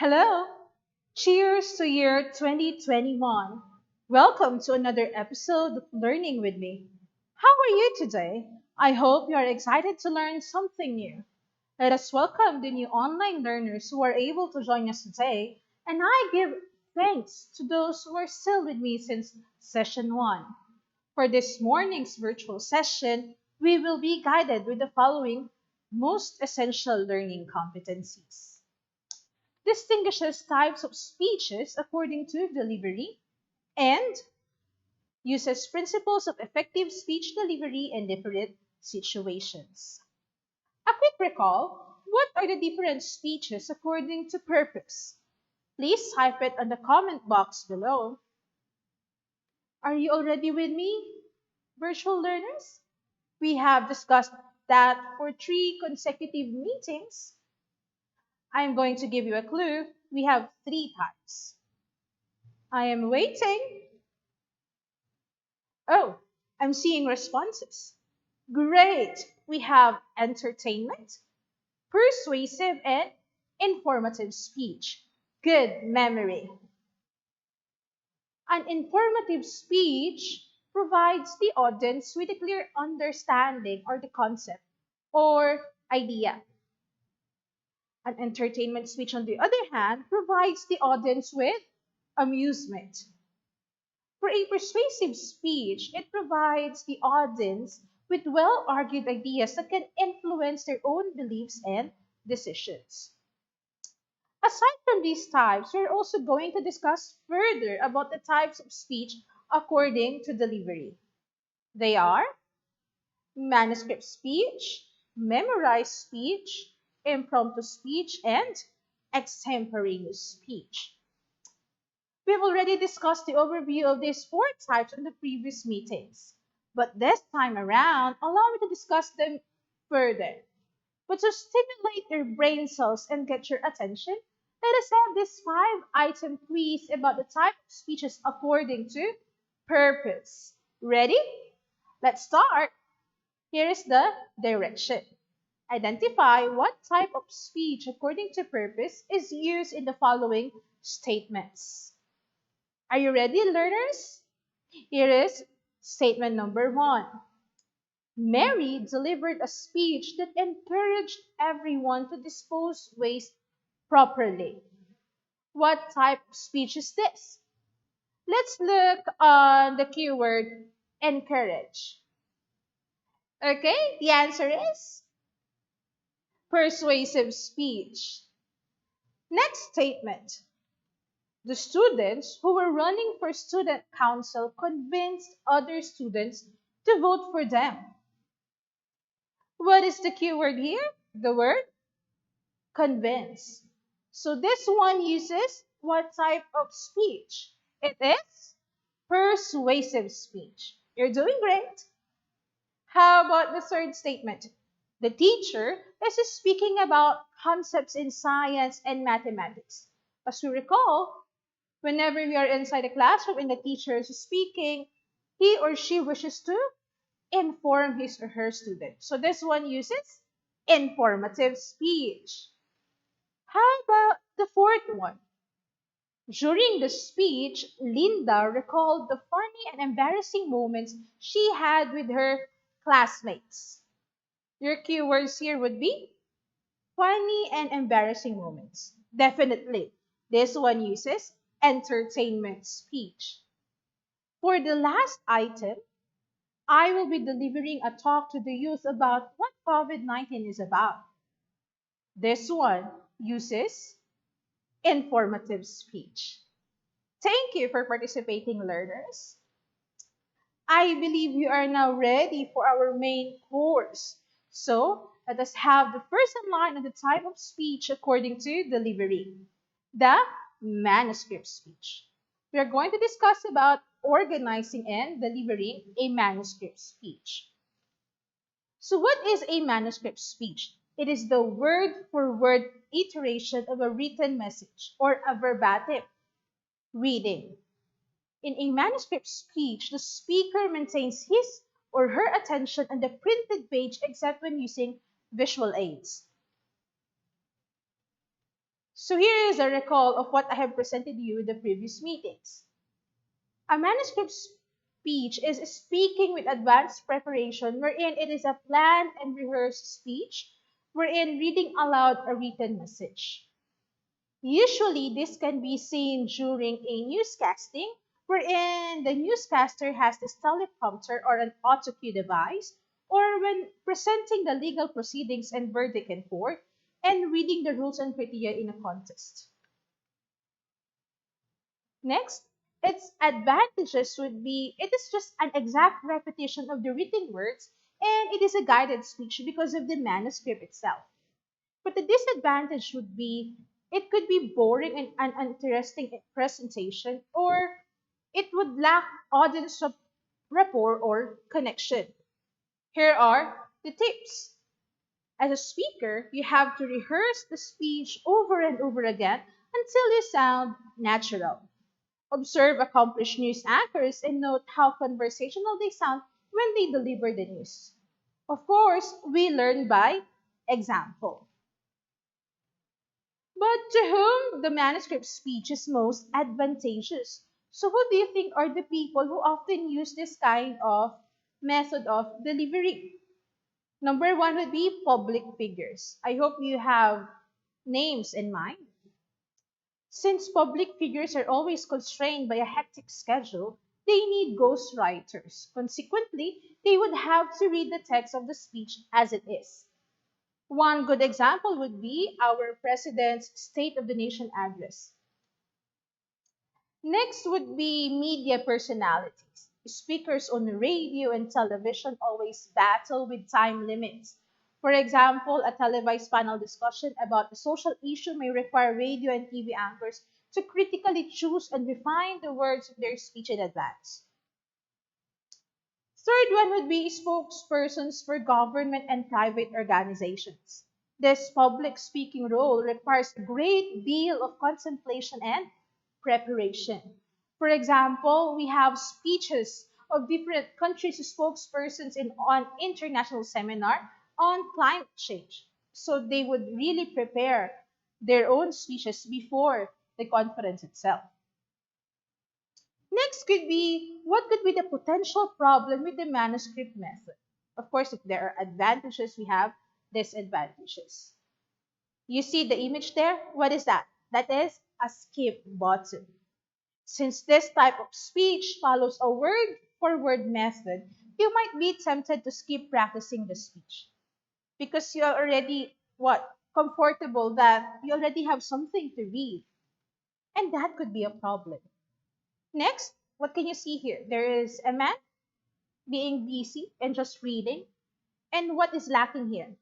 Hello! Cheers to year 2021. Welcome to another episode of Learning with Me. How are you today? I hope you are excited to learn something new. Let us welcome the new online learners who are able to join us today, and I give thanks to those who are still with me since session 1. For this morning's virtual session, we will be guided with the following most essential learning competencies: distinguishes types of speeches according to delivery, and uses principles of effective speech delivery in different situations. A quick recall: what are the different speeches according to purpose? Please type it on the comment box below. Are you already with me, virtual learners? We have discussed that for 3 consecutive meetings. I'm going to give you a clue. We have 3 types. I am waiting. Oh, I'm seeing responses. Great! We have entertainment, persuasive, and informative speech. Good memory. An informative speech provides the audience with a clear understanding or the concept or idea. An entertainment speech, on the other hand, provides the audience with amusement. For a persuasive speech, it provides the audience with well argued ideas that can influence their own beliefs and decisions. Aside from these types, we're also going to discuss further about the types of speech according to delivery. They are manuscript speech, memorized speech, impromptu speech, and extemporaneous speech. We've already discussed the overview of these 4 types in the previous meetings, but this time around, allow me to discuss them further. But to stimulate your brain cells and get your attention, let us have this 5-item quiz about the type of speeches according to purpose. Ready? Let's start. Here is the direction. Identify what type of speech according to purpose is used in the following statements. Are you ready, learners? Here is statement number 1. Mary delivered a speech that encouraged everyone to dispose waste properly. What type of speech is this? Let's look on the keyword encourage. Okay, the answer is persuasive speech. Next statement. The students who were running for student council convinced other students to vote for them. What is the keyword here? The word convince. So this one uses what type of speech? It is persuasive speech. You're doing great. How about the third statement? The teacher is speaking about concepts in science and mathematics. As we recall, whenever we are inside a classroom and the teacher is speaking, he or she wishes to inform his or her student. So this one uses informative speech. How about the fourth one? During the speech, Linda recalled the funny and embarrassing moments she had with her classmates. Your keywords here would be funny and embarrassing moments. Definitely. This one uses entertainment speech. For the last item, I will be delivering a talk to the youth about what COVID-19 is about. This one uses informative speech. Thank you for participating, learners. I believe you are now ready for our main course. So, let us have the first in line of the type of speech according to delivery, the manuscript speech. We are going to discuss about organizing and delivering a manuscript speech. So, what is a manuscript speech? It is the word for word iteration of a written message or a verbatim reading. In a manuscript speech, the speaker maintains his or her attention on the printed page except when using visual aids. So here is a recall of what I have presented you in the previous meetings. A manuscript speech is speaking with advanced preparation, wherein it is a planned and rehearsed speech, wherein reading aloud a written message. Usually, this can be seen during a newscasting, wherein the newscaster has this teleprompter or an auto cue device, or when presenting the legal proceedings and verdict in court, and reading the rules and criteria in a contest. Next, its advantages would be it is just an exact repetition of the written words, and it is a guided speech because of the manuscript itself. But the disadvantage would be it could be boring and uninteresting presentation, or it would lack audience rapport or connection. Here are the tips. As a speaker, you have to rehearse the speech over and over again until you sound natural. Observe accomplished news anchors and note how conversational they sound when they deliver the news. Of course, we learn by example. But to whom the manuscript speech is most advantageous? So, who do you think are the people who often use this kind of method of delivery? Number one would be public figures. I hope you have names in mind. Since public figures are always constrained by a hectic schedule, they need ghostwriters. Consequently, they would have to read the text of the speech as it is. One good example would be our President's State of the Nation address. Next would be media personalities. Speakers on radio and television always battle with time limits. For example, a televised panel discussion about a social issue may require radio and TV anchors to critically choose and refine the words of their speech in advance. Third one would be spokespersons for government and private organizations. This public speaking role requires a great deal of contemplation and preparation. For example, we have speeches of different countries' spokespersons in on international seminar on climate change. So they would really prepare their own speeches before the conference itself. Next could be what could be the potential problem with the manuscript method? Of course, if there are advantages, we have disadvantages. You see the image there? What is that? That is a skip button. Since this type of speech follows a word for word method, you might be tempted to skip practicing the speech because you're already what? Comfortable that you already have something to read. And that could be a problem. Next, what can you see here? There is a man being busy and just reading. And what is lacking here?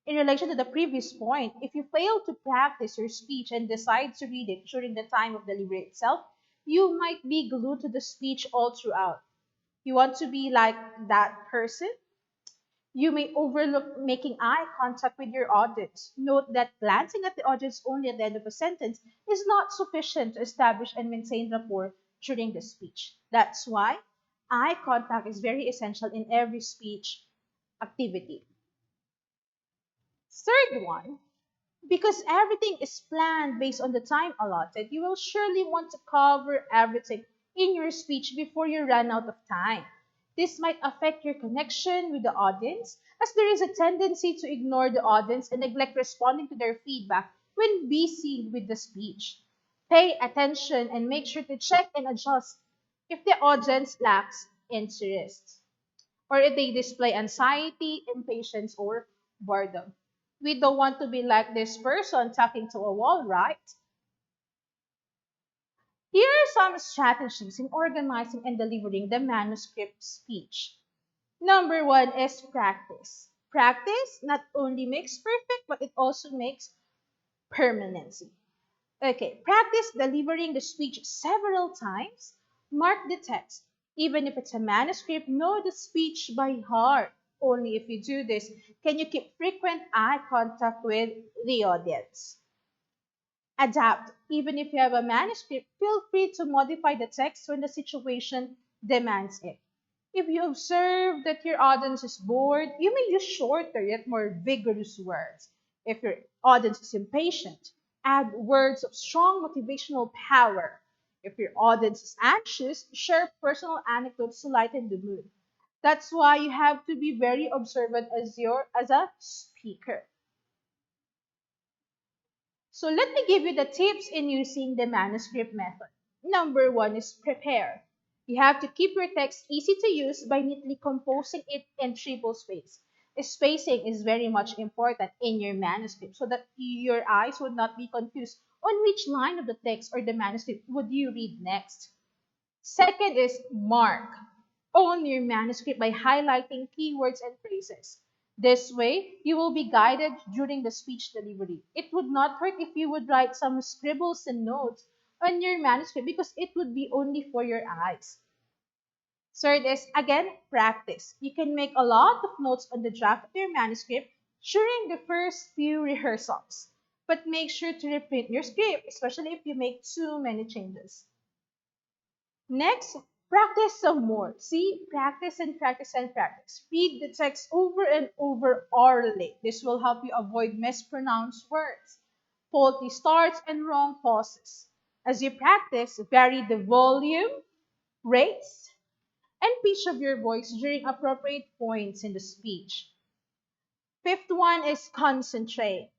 In relation to the previous point, if you fail to practice your speech and decide to read it during the time of delivery itself, you might be glued to the speech all throughout. You want to be like that person? You may overlook making eye contact with your audience. Note that glancing at the audience only at the end of a sentence is not sufficient to establish and maintain rapport during the speech. That's why eye contact is very essential in every speech activity. Third one, because everything is planned based on the time allotted, you will surely want to cover everything in your speech before you run out of time. This might affect your connection with the audience, as there is a tendency to ignore the audience and neglect responding to their feedback when busy with the speech. Pay attention and make sure to check and adjust if the audience lacks interest or if they display anxiety, impatience, or boredom. We don't want to be like this person talking to a wall, right? Here are some strategies in organizing and delivering the manuscript speech. Number one is practice. Practice not only makes perfect, but it also makes permanency. Okay, practice delivering the speech several times. Mark the text. Even if it's a manuscript, know the speech by heart. Only if you do this can you keep frequent eye contact with the audience. Adapt. Even if you have a manuscript, feel free to modify the text when the situation demands it. If you observe that your audience is bored, you may use shorter yet more vigorous words. If your audience is impatient, add words of strong motivational power. If your audience is anxious, share personal anecdotes to lighten the mood. That's why you have to be very observant as a speaker. So let me give you the tips in using the manuscript method. Number one is prepare. You have to keep your text easy to use by neatly composing it in triple space. Spacing is very much important in your manuscript so that your eyes would not be confused on which line of the text or the manuscript would you read next. Second is mark. Own your manuscript by highlighting keywords and phrases. This way, you will be guided during the speech delivery. It would not hurt if you would write some scribbles and notes on your manuscript because it would be only for your eyes. Third is, again, practice. You can make a lot of notes on the draft of your manuscript during the first few rehearsals. But make sure to reprint your script, especially if you make too many changes. Next, practice some more. See, practice and practice and practice. Read the text over and over orally. This will help you avoid mispronounced words, faulty starts, and wrong pauses. As you practice, vary the volume, rates, and pitch of your voice during appropriate points in the speech. Fifth one is concentrate.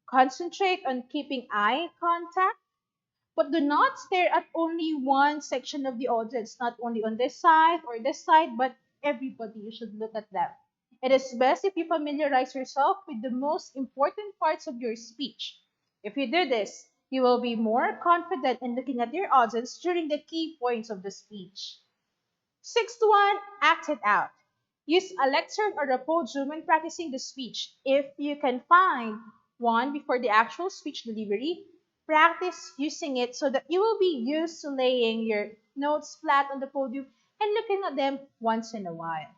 Concentrate on keeping eye contact, but do not stare at only one section of the audience, not only on this side or this side, but everybody. You should look at them. It is best if you familiarize yourself with the most important parts of your speech. If you do this, you will be more confident in looking at your audience during the key points of the speech. Sixth one, act it out. Use a lectern or a podium when practicing the speech. If you can find one before the actual speech delivery, practice using it so that you will be used to laying your notes flat on the podium and looking at them once in a while.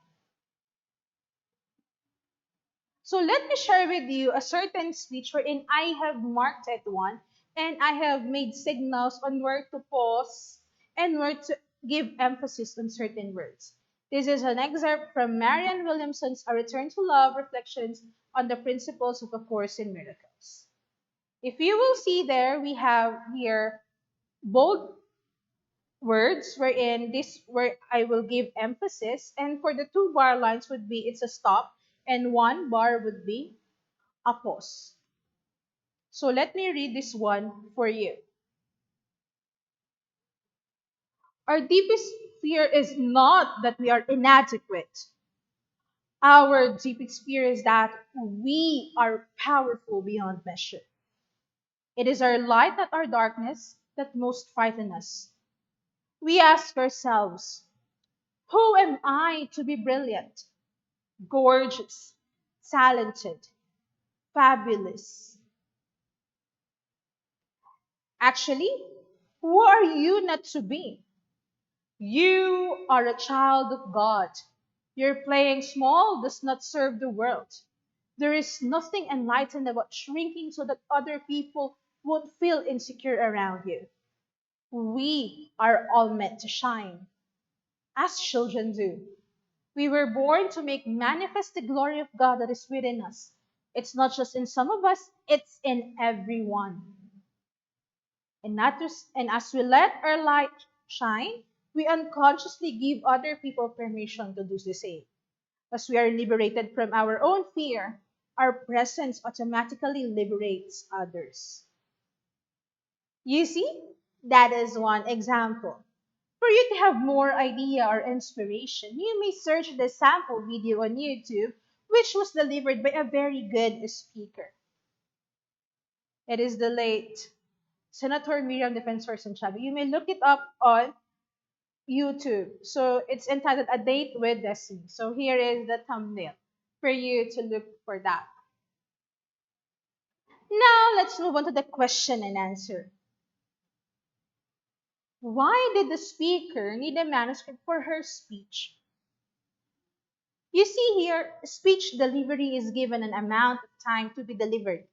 So let me share with you a certain speech wherein I have marked it one and I have made signals on where to pause and where to give emphasis on certain words. This is an excerpt from Marianne Williamson's A Return to Love Reflections on the Principles of A Course in Miracles. If you will see there, we have here bold words wherein this where I will give emphasis, and for the two bar lines would be it's a stop, and one bar would be a pause. So let me read this one for you. Our deepest fear is not that we are inadequate. Our deepest fear is that we are powerful beyond measure. It is our light, not our darkness, that most frighten us. We ask ourselves, who am I to be brilliant, gorgeous, talented, fabulous? Actually, who are you not to be? You are a child of God. Your playing small does not serve the world. There is nothing enlightened about shrinking so that other people won't feel insecure around you. We are all meant to shine, as children do. We were born to make manifest the glory of God that is within us. It's not just in some of us, it's in everyone. And as we let our light shine, we unconsciously give other people permission to do the same. As we are liberated from our own fear, our presence automatically liberates others. You see, that is one example. For you to have more idea or inspiration, you may search the sample video on YouTube, which was delivered by a very good speaker. It is the late Senator Miriam Defensor Santiago. You may look it up on YouTube. So it's entitled A Date with Destiny. So here is the thumbnail for you to look for that. Now let's move on to the question and answer. Why did the speaker need a manuscript for her speech? You see here, speech delivery is given an amount of time to be delivered.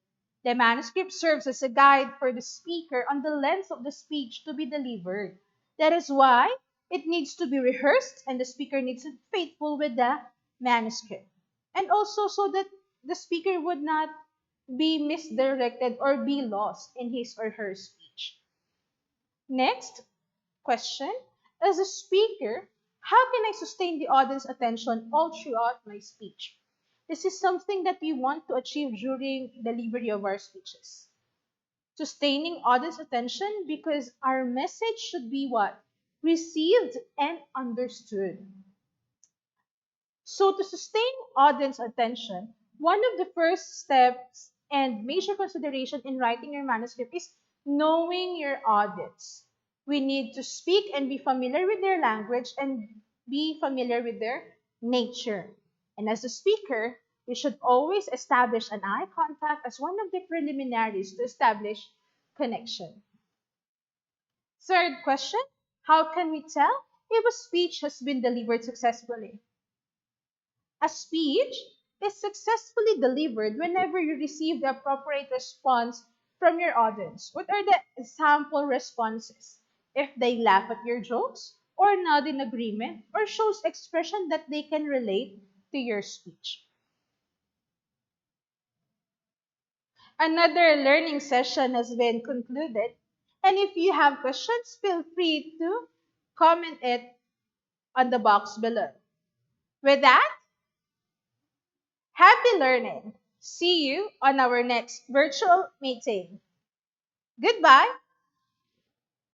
The manuscript serves as a guide for the speaker on the length of the speech to be delivered. That is why it needs to be rehearsed and the speaker needs to be faithful with the manuscript. And also so that the speaker would not be misdirected or be lost in his or her speech. Next question. As a speaker, how can I sustain the audience attention all throughout my speech? This is something that we want to achieve during delivery of our speeches. Sustaining audience attention because our message should be what? Received and understood. So, to sustain audience attention, one of the first steps and major consideration in writing your manuscript is knowing your audience. We need to speak and be familiar with their language and be familiar with their nature. And as a speaker, we should always establish an eye contact as one of the preliminaries to establish connection. Third question, how can we tell if a speech has been delivered successfully? A speech is successfully delivered whenever you receive the appropriate response from your audience. What are the example responses? If they laugh at your jokes, or nod in agreement, or shows expression that they can relate to your speech. Another learning session has been concluded, and if you have questions, feel free to comment it on the box below. With that, happy learning! See you on our next virtual meeting. Goodbye.